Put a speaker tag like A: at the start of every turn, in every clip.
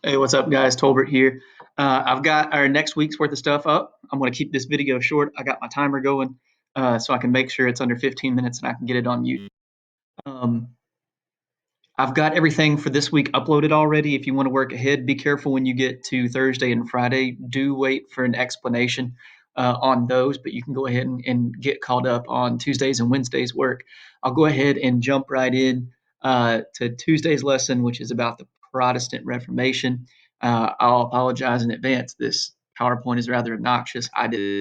A: Hey, what's up, guys? Tolbert here. I've got our next week's worth of stuff up. I'm going to keep this video short. I got my timer going so I can make sure it's under 15 minutes and I can get it on YouTube. Um, I've got everything for this week uploaded already. If you want to work ahead, be careful when you get to Thursday and Friday. Do wait for an explanation on those, but you can go ahead and get caught up on Tuesdays and Wednesdays' work. I'll go ahead and jump right in to Tuesday's lesson, which is about the Protestant Reformation. I'll apologize in advance. This PowerPoint is rather obnoxious. I did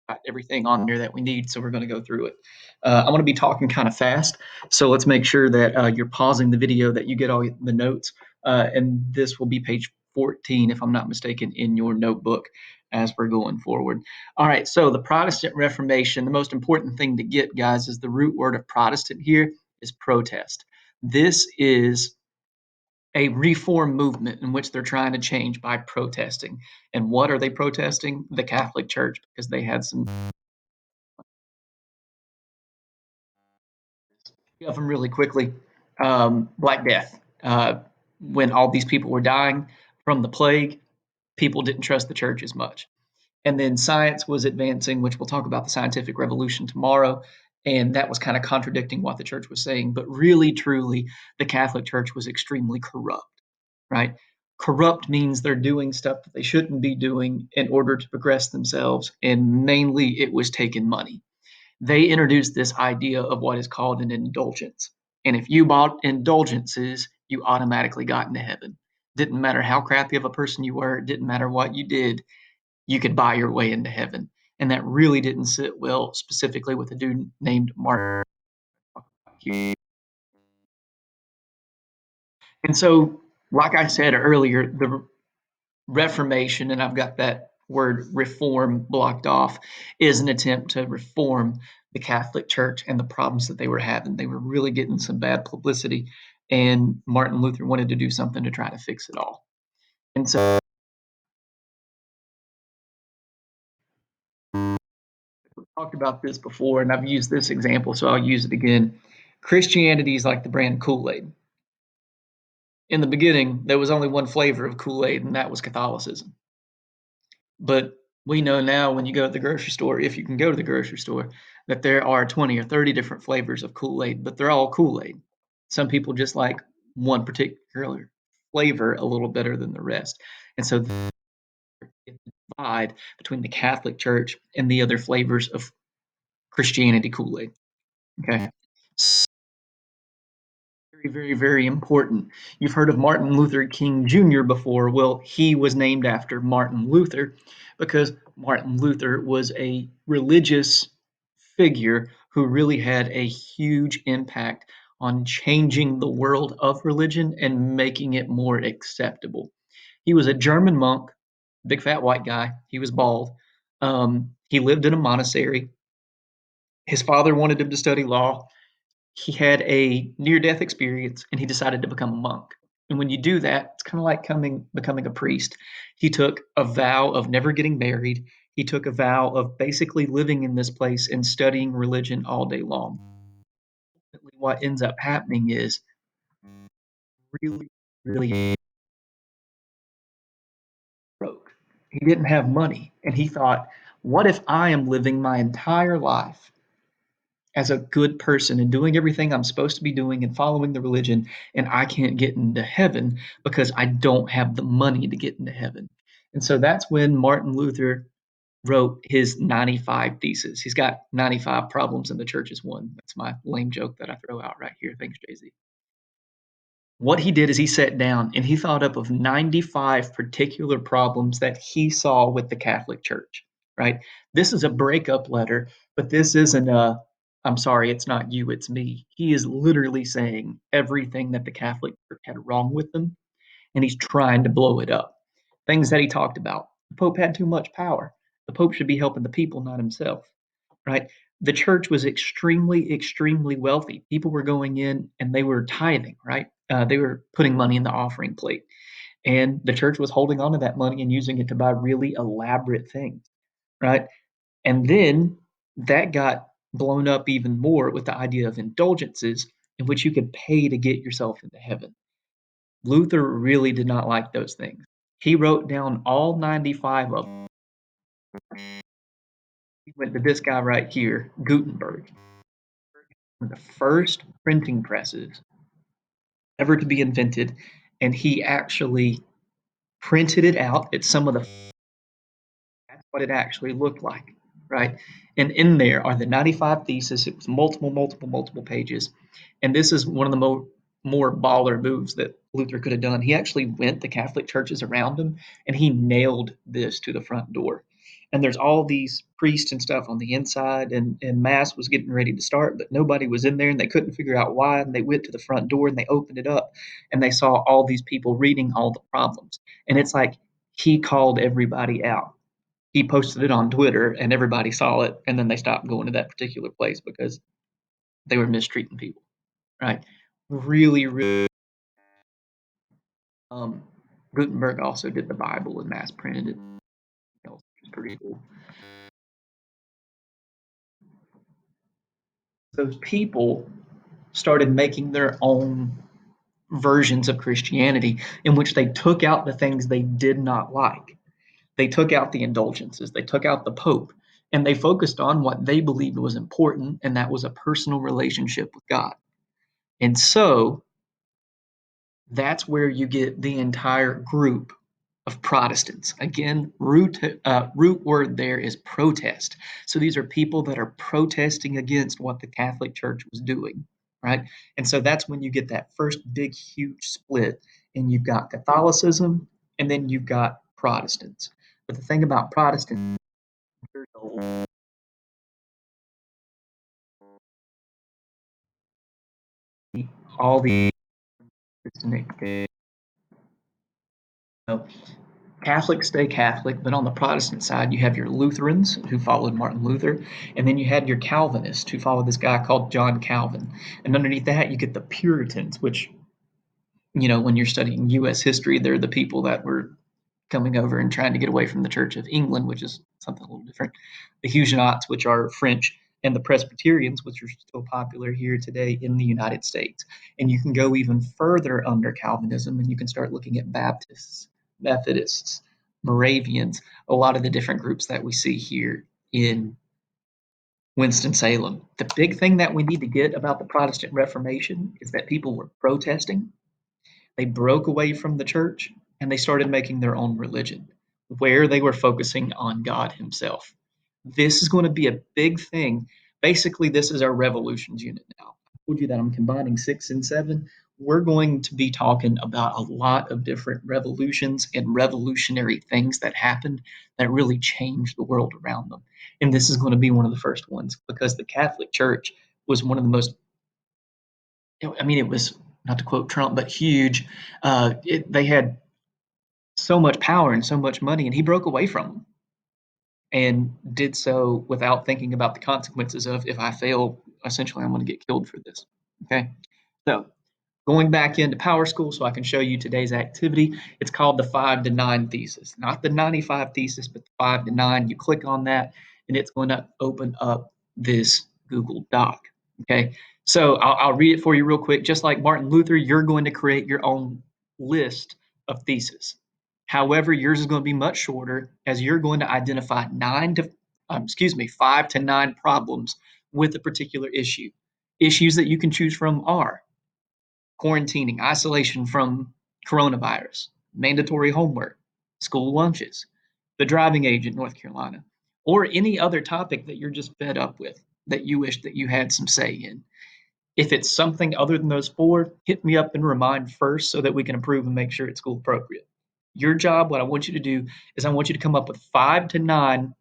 A: got everything on there that we need, so we're going to go through it. I'm going to be talking kind of fast, so let's make sure that you're pausing the video, that you get all the notes, and this will be page 14, if I'm not mistaken, in your notebook as we're going forward. All right, so the Protestant Reformation, the most important thing to get, guys, is the root word of Protestant here is protest. This is a reform movement in which they're trying to change by protesting. And what are they protesting? The Catholic Church, because they had some of them really quickly. Black Death. When all these people were dying from the plague, people didn't trust the church as much. And then science was advancing, which we'll talk about the scientific revolution tomorrow. And that was kind of contradicting what the church was saying. But really, truly, the Catholic Church was extremely corrupt, right? Corrupt means they're doing stuff that they shouldn't be doing in order to progress themselves. And mainly, it was taking money. They introduced this idea of what is called an indulgence. And if you bought indulgences, you automatically got into heaven. Didn't matter how crappy of a person you were, it didn't matter what you did, you could buy your way into heaven. And that really didn't sit well, specifically with a dude named Mark. And so, like I said earlier, the Reformation, and I've got that word reform blocked off, is an attempt to reform the Catholic Church and the problems that they were having. They were really getting some bad publicity, and Martin Luther wanted to do something to try to fix it all. And so, we talked about this before, and I've used this example, so I'll use it again. Christianity is like the brand Kool Aid. In the beginning, there was only one flavor of Kool Aid, and that was Catholicism. But we know now when you go to the grocery store, if you can go to the grocery store, that there are 20 or 30 different flavors of Kool-Aid, but they're all Kool-Aid. Some people just like one particular flavor a little better than the rest. And so the divide between the Catholic Church and the other flavors of Christianity Kool-Aid. Okay. Very, very, very important. You've heard of Martin Luther King Jr. before. Well, he was named after Martin Luther because Martin Luther was a religious figure who really had a huge impact on changing the world of religion and making it more acceptable. He was a German monk, big fat white guy. He was bald. He lived in a monastery. His father wanted him to study law. He had a near death experience and he decided to become a monk. And when you do that, it's kind of like becoming a priest. He took a vow of never getting married. He took a vow of basically living in this place and studying religion all day long. What ends up happening is really, really broke. He didn't have money. And he thought, what if I am living my entire life as a good person and doing everything I'm supposed to be doing and following the religion, and I can't get into heaven because I don't have the money to get into heaven. And so that's when Martin Luther wrote his 95 thesis. He's got 95 problems and the church is one. That's my lame joke that I throw out right here. Thanks, Jay-Z. What he did is he sat down and he thought up of 95 particular problems that he saw with the Catholic Church, right? This is a breakup letter, but this isn't a, I'm sorry, it's not you, it's me. He is literally saying everything that the Catholic Church had wrong with them, and he's trying to blow it up. Things that he talked about. The Pope had too much power. The Pope should be helping the people, not himself, right? The church was extremely, extremely wealthy. People were going in and they were tithing, right? They were putting money in the offering plate. And the church was holding on to that money and using it to buy really elaborate things, right? And then that got blown up even more with the idea of indulgences in which you could pay to get yourself into heaven. Luther really did not like those things. He wrote down all 95 of them. He went to this guy right here, Gutenberg, one of the first printing presses ever to be invented, and he actually printed it out at some of the that's what it actually looked like, right? And in there are the 95 theses. It was multiple pages. And this is one of the more baller moves that Luther could have done. He actually went to Catholic churches around him and he nailed this to the front door. And there's all these priests and stuff on the inside, and Mass was getting ready to start, but nobody was in there and they couldn't figure out why. And they went to the front door and they opened it up and they saw all these people reading all the problems. And it's like he called everybody out. He posted it on Twitter and everybody saw it, and then they stopped going to that particular place because they were mistreating people, right? Really. Um, Gutenberg also did the Bible and mass printed it, which is pretty cool. Those people started making their own versions of Christianity in which they took out the things they did not like. They took out the indulgences, they took out the Pope, and they focused on what they believed was important, and that was a personal relationship with God. And so that's where you get the entire group of Protestants. Again, root word there is protest. So these are people that are protesting against what the Catholic Church was doing, right? And so that's when you get that first big, huge split, and you've got Catholicism, and then you've got Protestants. But the thing about Protestants, all the Catholics stay Catholic, but on the Protestant side, you have your Lutherans who followed Martin Luther, and then you had your Calvinists who followed this guy called John Calvin. And underneath that, you get the Puritans, which, when you're studying U.S. history, they're the people that were coming over and trying to get away from the Church of England, which is something a little different. The Huguenots, which are French, and the Presbyterians, which are still popular here today in the United States. And you can go even further under Calvinism and you can start looking at Baptists, Methodists, Moravians, a lot of the different groups that we see here in Winston-Salem. The big thing that we need to get about the Protestant Reformation is that people were protesting. They broke away from the church and they started making their own religion where they were focusing on God Himself. This is going to be a big thing. Basically, this is our revolutions unit now. I told you that I'm combining 6 and 7. We're going to be talking about a lot of different revolutions and revolutionary things that happened that really changed the world around them. And this is going to be one of the first ones because the Catholic Church was one of the most, I mean, it was, not to quote Trump, but huge. They had so much power and so much money, and he broke away from them and did so without thinking about the consequences of if I fail, essentially I'm going to get killed for this. Okay. So going back into Power School so I can show you today's activity, it's called the 5 to 9 thesis, not the 95 thesis, but the 5 to 9. You click on that and it's going to open up this Google Doc. Okay. So I'll read it for you real quick. Just like Martin Luther, you're going to create your own list of theses. However, yours is going to be much shorter as you're going to identify 5 to 9 problems with a particular issue. Issues that you can choose from are quarantining, isolation from coronavirus, mandatory homework, school lunches, the driving age in North Carolina, or any other topic that you're just fed up with that you wish that you had some say in. If it's something other than those 4, hit me up and remind first so that we can approve and make sure it's school appropriate. Your job, what I want you to do is I want you to come up with 5 to 9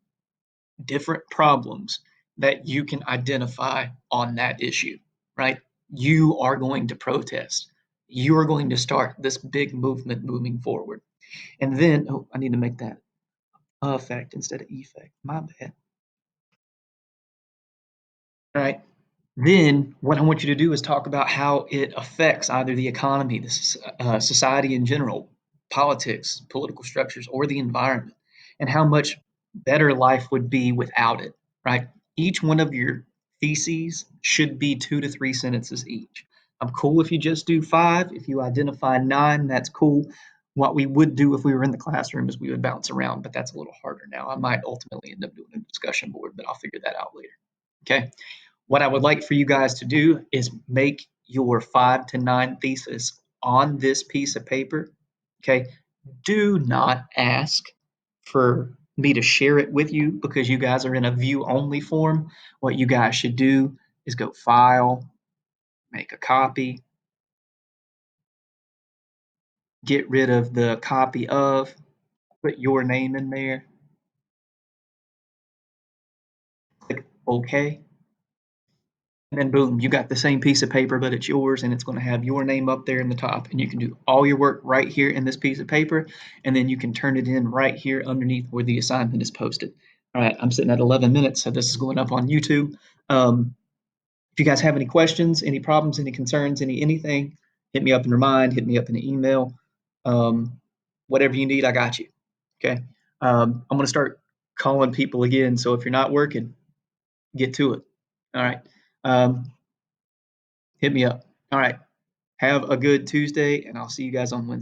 A: different problems that you can identify on that issue, right? You are going to protest. You are going to start this big movement moving forward. And then, oh, I need to make that effect instead of effect. My bad. All right. Then, what I want you to do is talk about how it affects either the economy, the society in general, politics, political structures, or the environment, and how much better life would be without it, right? Each one of your theses should be 2 to 3 sentences each. I'm cool if you just do 5. If you identify 9, that's cool. What we would do if we were in the classroom is we would bounce around, but that's a little harder now. I might ultimately end up doing a discussion board, but I'll figure that out later. Okay. What I would like for you guys to do is make your 5 to 9 thesis on this piece of paper. Okay. Do not ask for me to share it with you because you guys are in a view only form. What you guys should do is go file, make a copy, get rid of the copy of, put your name in there, click OK, and then boom, you got the same piece of paper, but it's yours, and it's going to have your name up there in the top, and you can do all your work right here in this piece of paper, and then you can turn it in right here underneath where the assignment is posted. All right, I'm sitting at 11 minutes, so this is going up on YouTube. If you guys have any questions, any problems, any concerns, anything, hit me up in Remind, hit me up in an email. Whatever you need, I got you. Okay. I'm going to start calling people again. So if you're not working, get to it. All right. Um, hit me up. All right. Have a good Tuesday, and I'll see you guys on Wednesday.